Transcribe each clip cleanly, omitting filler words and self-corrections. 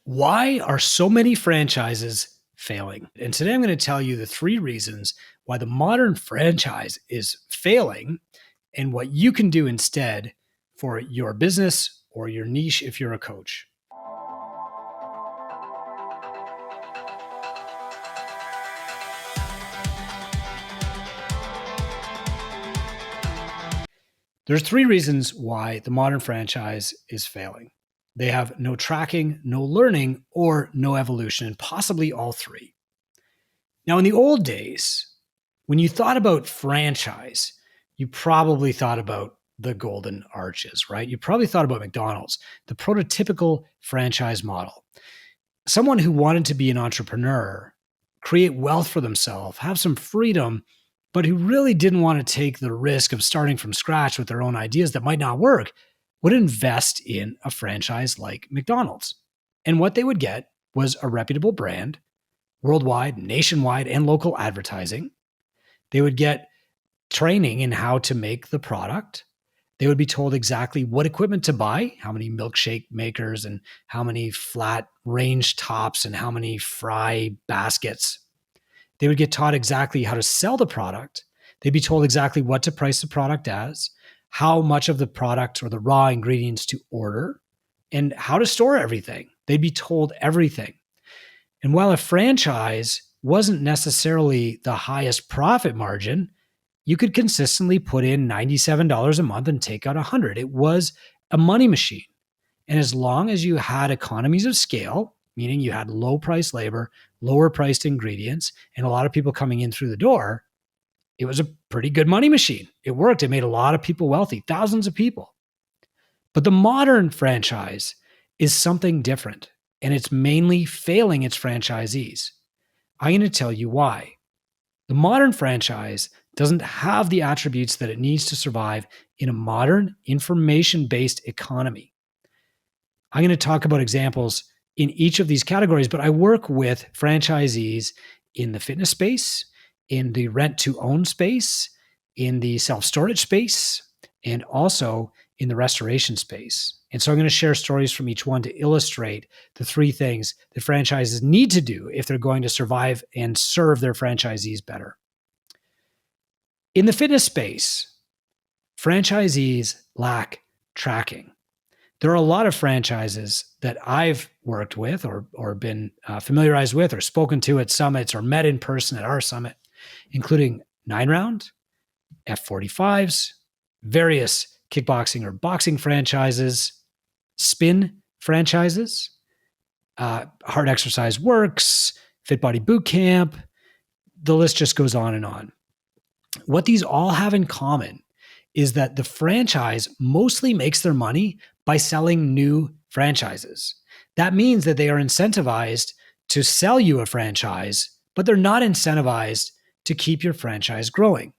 Why are so many franchises failing? And today I'm going to tell you the three reasons why the modern franchise is failing and what you can do instead for your business or your niche if you're a coach. There's three reasons why the modern franchise is failing. They have no tracking, no learning, or no evolution, and possibly all three. Now, in the old days, when you thought about franchise, you probably thought about the golden arches, right? You probably thought about McDonald's, the prototypical franchise model. Someone who wanted to be an entrepreneur, create wealth for themselves, have some freedom, but who really didn't want to take the risk of starting from scratch with their own ideas that might not work, would invest in a franchise like McDonald's. And what they would get was a reputable brand, worldwide, nationwide, and local advertising. They would get training in how to make the product. They would be told exactly what equipment to buy, how many milkshake makers and how many flat range tops and how many fry baskets. They would get taught exactly how to sell the product. They'd be told exactly what to price the product as, how much of the product or the raw ingredients to order, and how to store everything. They'd be told everything. And while a franchise wasn't necessarily the highest profit margin, you could consistently put in $97 a month and take out $100. It was a money machine. And as long as you had economies of scale, meaning you had low price labor, lower priced ingredients, and a lot of people coming in through the door, it was a pretty good money machine. It worked. It made a lot of people wealthy, thousands of people. But the modern franchise is something different, and it's mainly failing its franchisees. I'm going to tell you why. The modern franchise doesn't have the attributes that it needs to survive in a modern, information-based economy. I'm going to talk about examples in each of these categories, but I work with franchisees in the fitness space, in the rent-to-own space, in the self-storage space, and also in the restoration space. And so I'm going to share stories from each one to illustrate the three things that franchises need to do if they're going to survive and serve their franchisees better. In the fitness space, franchisees lack tracking. There are a lot of franchises that I've worked with or been familiarized with or spoken to at summits or met in person at our summit, including 9-round, F45s, various kickboxing or boxing franchises, spin franchises, Hard Exercise Works, Fit Body Boot Camp. The list just goes on and on. What these all have in common is that the franchise mostly makes their money by selling new franchises. That means that they are incentivized to sell you a franchise, but they're not incentivized to keep your franchise growing.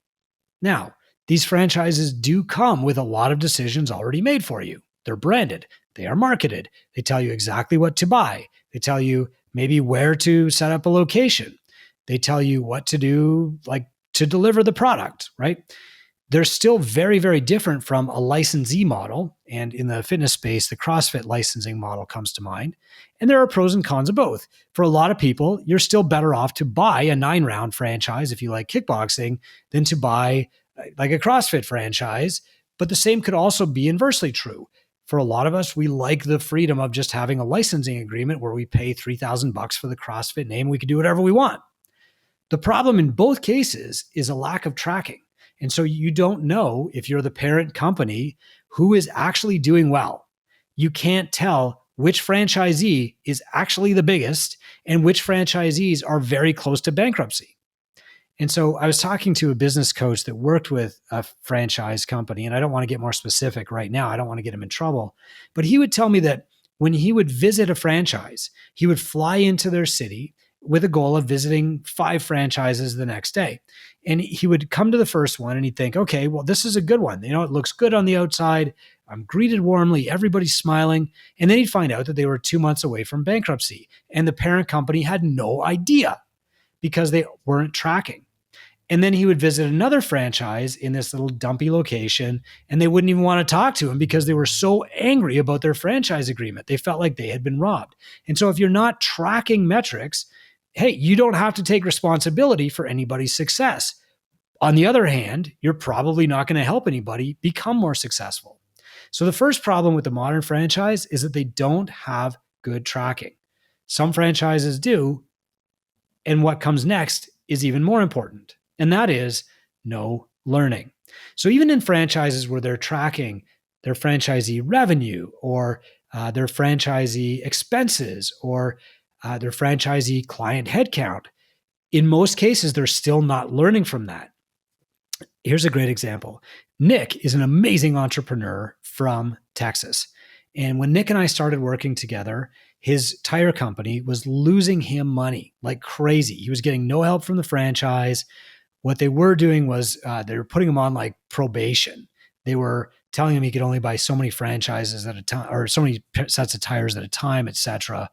Now, these franchises do come with a lot of decisions already made for you. They're branded. They are marketed. They tell you exactly what to buy. They tell you maybe where to set up a location. They tell you what to do, like to deliver the product, right? They're still very, very different from a licensee model. And in the fitness space, the CrossFit licensing model comes to mind. And there are pros and cons of both. For a lot of people, you're still better off to buy a 9-round franchise if you like kickboxing than to buy like a CrossFit franchise. But the same could also be inversely true. For a lot of us, we like the freedom of just having a licensing agreement where we pay $3,000 for the CrossFit name. We can do whatever we want. The problem in both cases is a lack of tracking. And so you don't know, if you're the parent company, who is actually doing well. You can't tell which franchisee is actually the biggest and which franchisees are very close to bankruptcy. And so I was talking to a business coach that worked with a franchise company, and I don't want to get more specific right now. I don't want to get him in trouble. But he would tell me that when he would visit a franchise, he would fly into their city with a goal of visiting 5 franchises the next day. And he would come to the first one and he'd think, okay, well, this is a good one. You know, it looks good on the outside. I'm greeted warmly. Everybody's smiling. And then he'd find out that they were 2 months away from bankruptcy. And the parent company had no idea because they weren't tracking. And then he would visit another franchise in this little dumpy location, and they wouldn't even want to talk to him because they were so angry about their franchise agreement. They felt like they had been robbed. And so if you're not tracking metrics, hey, you don't have to take responsibility for anybody's success. On the other hand, you're probably not going to help anybody become more successful. So the first problem with the modern franchise is that they don't have good tracking. Some franchises do, and what comes next is even more important, and that is no learning. So even in franchises where they're tracking their franchisee revenue or their franchisee expenses or their franchisee client headcount, in most cases, they're still not learning from that. Here's a great example. Nick is an amazing entrepreneur from Texas. And when Nick and I started working together, his tire company was losing him money like crazy. He was getting no help from the franchise. What they were doing was they were putting him on like probation. They were telling him he could only buy so many franchises at a time or so many sets of tires at a time, et cetera.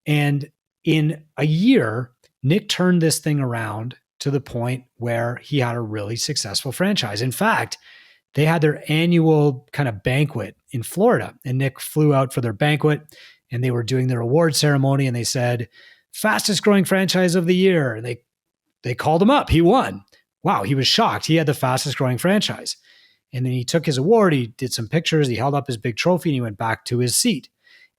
And in a year, Nick turned this thing around to the point where he had a really successful franchise. In fact, they had their annual kind of banquet in Florida, and Nick flew out for their banquet, and they were doing their award ceremony, and they said, fastest growing franchise of the year. And they called him up. He won. Wow, he was shocked. He had the fastest growing franchise. And then he took his award, he did some pictures, he held up his big trophy, and he went back to his seat.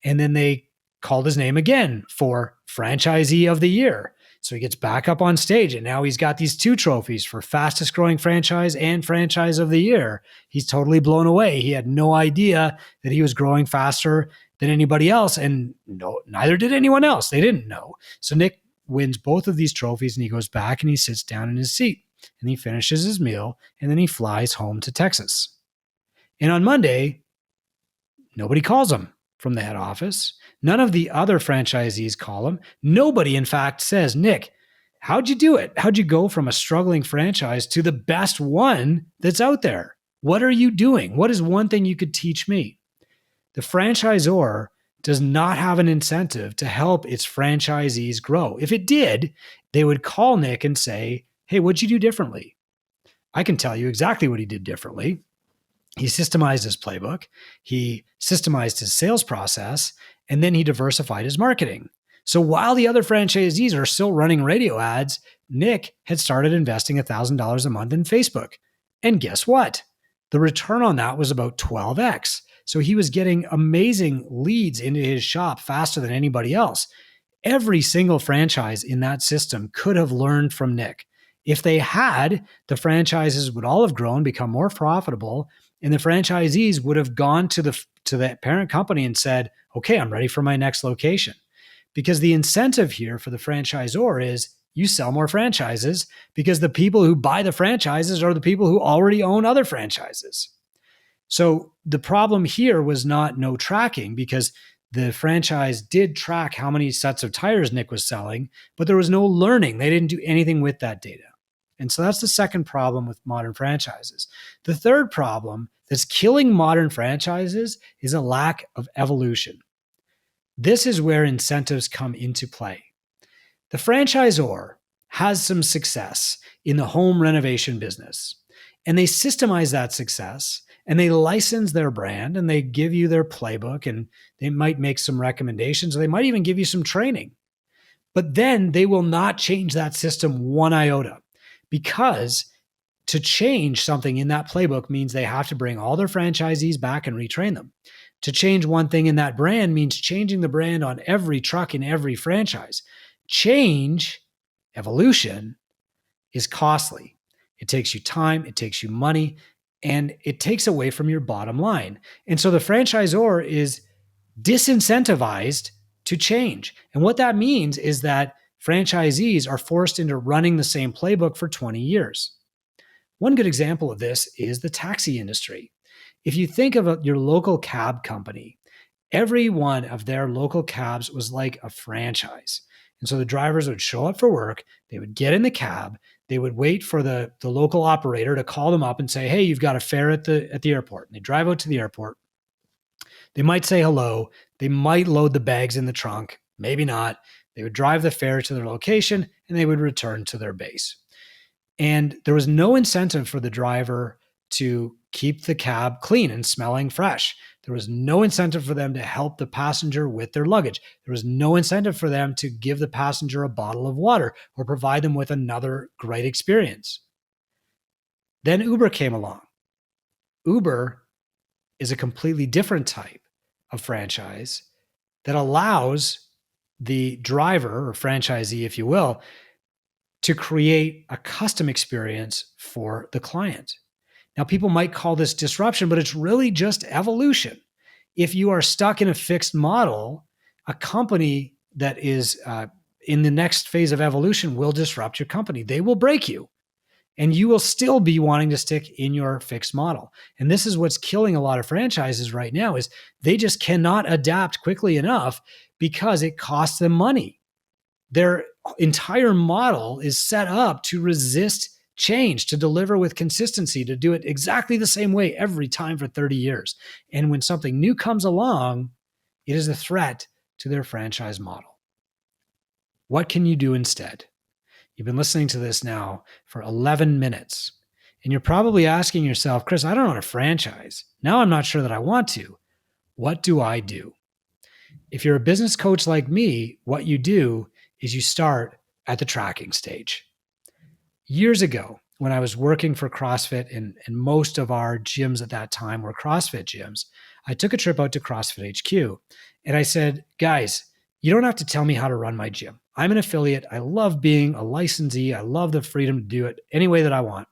And then they called his name again for franchisee of the year. So he gets back up on stage, and now he's got these two trophies for fastest growing franchise and franchise of the year. He's totally blown away. He had no idea that he was growing faster than anybody else, and neither did anyone else. They didn't know. So Nick wins both of these trophies, and he goes back and he sits down in his seat, and he finishes his meal, and then he flies home to Texas. And on Monday, nobody calls him from the head office. None of the other franchisees call him. Nobody, in fact, says, Nick, how'd you do it? How'd you go from a struggling franchise to the best one that's out there? What are you doing? What is one thing you could teach me? The franchisor does not have an incentive to help its franchisees grow. If it did, they would call Nick and say, hey, what'd you do differently? I can tell you exactly what he did differently. He systemized his playbook, he systemized his sales process, and then he diversified his marketing. So while the other franchisees are still running radio ads, Nick had started investing $1,000 a month in Facebook. And guess what? The return on that was about 12x. So he was getting amazing leads into his shop faster than anybody else. Every single franchise in that system could have learned from Nick. If they had, the franchises would all have grown, become more profitable, and the franchisees would have gone to the parent company and said, okay, I'm ready for my next location. Because the incentive here for the franchisor is you sell more franchises because the people who buy the franchises are the people who already own other franchises. So the problem here was not no tracking, because the franchise did track how many sets of tires Nick was selling, but there was no learning. They didn't do anything with that data. And so that's the second problem with modern franchises. The third problem that's killing modern franchises is a lack of evolution. This is where incentives come into play. The franchisor has some success in the home renovation business, and they systemize that success, and they license their brand, and they give you their playbook, and they might make some recommendations, or they might even give you some training. But then they will not change that system one iota, because to change something in that playbook means they have to bring all their franchisees back and retrain them. To change one thing in that brand means changing the brand on every truck in every franchise. Change, evolution, is costly. It takes you time, it takes you money, and it takes away from your bottom line. And so the franchisor is disincentivized to change. And what that means is that franchisees are forced into running the same playbook for 20 years. One good example of this is the taxi industry. If you think of your local cab company, every one of their local cabs was like a franchise. And so the drivers would show up for work, they would get in the cab, they would wait for the local operator to call them up and say, hey, you've got a fare at the airport. And they drive out to the airport. They might say hello. They might load the bags in the trunk, maybe not. They would drive the fare to their location, and they would return to their base. And there was no incentive for the driver to keep the cab clean and smelling fresh. There was no incentive for them to help the passenger with their luggage. There was no incentive for them to give the passenger a bottle of water or provide them with another great experience. Then Uber came along. Uber is a completely different type of franchise that allows the driver or franchisee, if you will, to create a custom experience for the client. Now, people might call this disruption, but it's really just evolution. If you are stuck in a fixed model, a company that is in the next phase of evolution will disrupt your company. They will break you, and you will still be wanting to stick in your fixed model. And this is what's killing a lot of franchises right now is they just cannot adapt quickly enough because it costs them money. Their entire model is set up to resist change, to deliver with consistency, to do it exactly the same way every time for 30 years. And when something new comes along, it is a threat to their franchise model. What can you do instead? You've been listening to this now for 11 minutes, and you're probably asking yourself, Chris, I don't want a franchise. Now I'm not sure that I want to. What do I do? If you're a business coach like me, what you do is you start at the tracking stage. Years ago, when I was working for CrossFit and most of our gyms at that time were CrossFit gyms, I took a trip out to CrossFit HQ and I said, guys, you don't have to tell me how to run my gym. I'm an affiliate. I love being a licensee. I love the freedom to do it any way that I want.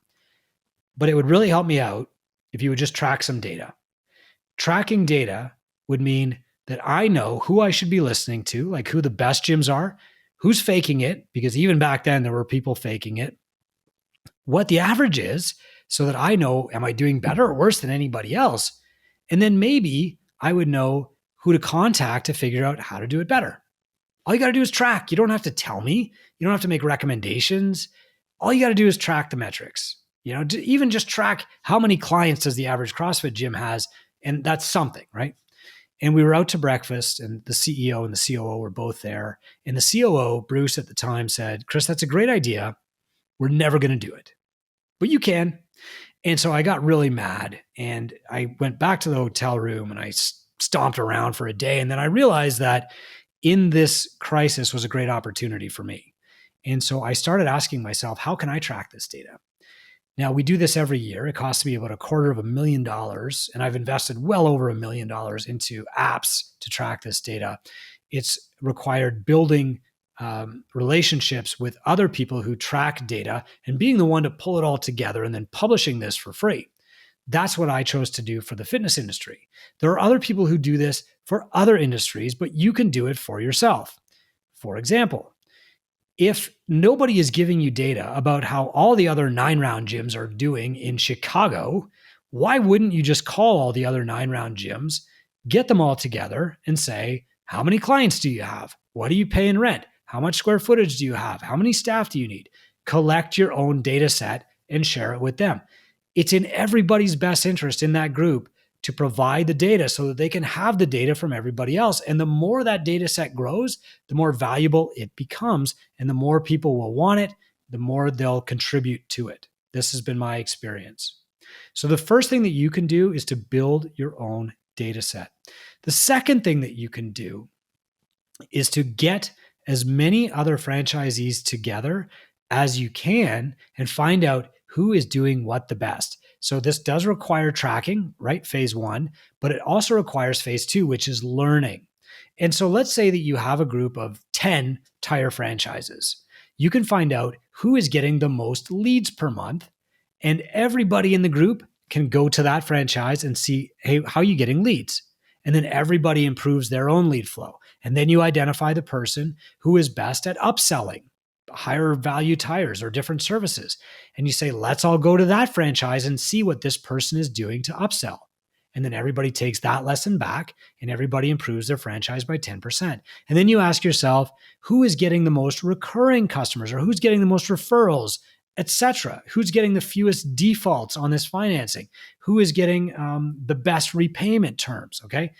But it would really help me out if you would just track some data. Tracking data would mean that I know who I should be listening to, like who the best gyms are, who's faking it, because even back then there were people faking it, what the average is, so that I know, am I doing better or worse than anybody else? And then maybe I would know who to contact to figure out how to do it better. All you got to do is track. You don't have to tell me. You don't have to make recommendations. All you got to do is track the metrics. Even just track how many clients does the average CrossFit gym has, and that's something, right? And we were out to breakfast, and the CEO and the COO were both there. And the COO, Bruce, at the time said, Chris, that's a great idea. We're never going to do it, but you can. And so I got really mad, and I went back to the hotel room and I stomped around for a day. And then I realized that in this crisis was a great opportunity for me. And so I started asking myself, how can I track this data? Now, we do this every year. It costs me about $250,000, and I've invested well over $1 million into apps to track this data. It's required building relationships with other people who track data and being the one to pull it all together and then publishing this for free. That's what I chose to do for the fitness industry. There are other people who do this for other industries, but you can do it for yourself. For example, if nobody is giving you data about how all the other 9-round gyms are doing in Chicago, why wouldn't you just call all the other 9-round gyms, get them all together and say, how many clients do you have? What do you pay in rent? How much square footage do you have? How many staff do you need? Collect your own data set and share it with them. It's in everybody's best interest in that group to provide the data so that they can have the data from everybody else. And the more that data set grows, the more valuable it becomes, and the more people will want it, the more they'll contribute to it. This has been my experience. So the first thing that you can do is to build your own data set. The second thing that you can do is to get as many other franchisees together as you can and find out who is doing what the best. So this does require tracking, right? Phase 1, but it also requires phase 2, which is learning. And so let's say that you have a group of 10 tire franchises. You can find out who is getting the most leads per month, and everybody in the group can go to that franchise and see, hey, how are you getting leads? And then everybody improves their own lead flow. And then you identify the person who is best at upselling higher value tires or different services. And you say, let's all go to that franchise and see what this person is doing to upsell. And then everybody takes that lesson back and everybody improves their franchise by 10%. And then you ask yourself, who is getting the most recurring customers, or who's getting the most referrals, etc.? Who's getting the fewest defaults on this financing? Who is getting the best repayment terms? Okay.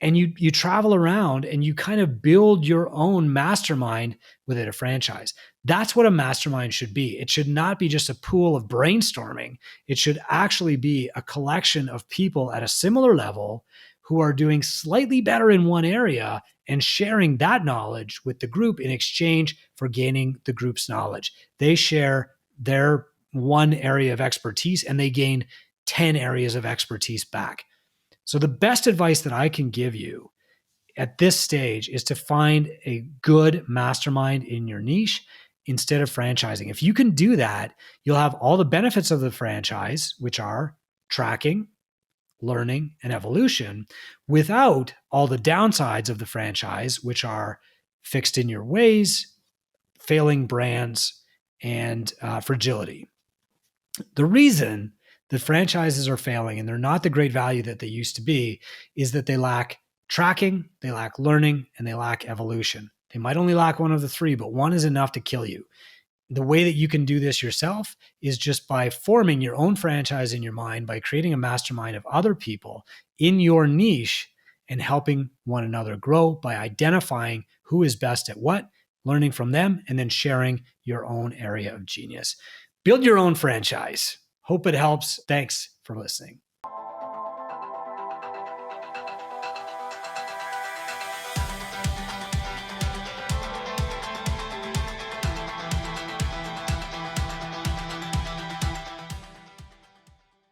and you travel around and you kind of build your own mastermind within a franchise. That's what a mastermind should be. It should not be just a pool of brainstorming. It should actually be a collection of people at a similar level who are doing slightly better in one area and sharing that knowledge with the group in exchange for gaining the group's knowledge. They share their one area of expertise and they gain 10 areas of expertise back. So the best advice that I can give you at this stage is to find a good mastermind in your niche instead of franchising. If you can do that, you'll have all the benefits of the franchise, which are tracking, learning, and evolution, without all the downsides of the franchise, which are fixed in your ways, failing brands, and fragility. The reason that franchises are failing and they're not the great value that they used to be is that they lack tracking, they lack learning, and they lack evolution. They might only lack one of the three, but one is enough to kill you. The way that you can do this yourself is just by forming your own franchise in your mind, by creating a mastermind of other people in your niche and helping one another grow by identifying who is best at what, learning from them, and then sharing your own area of genius. Build your own franchise. Hope it helps. Thanks for listening.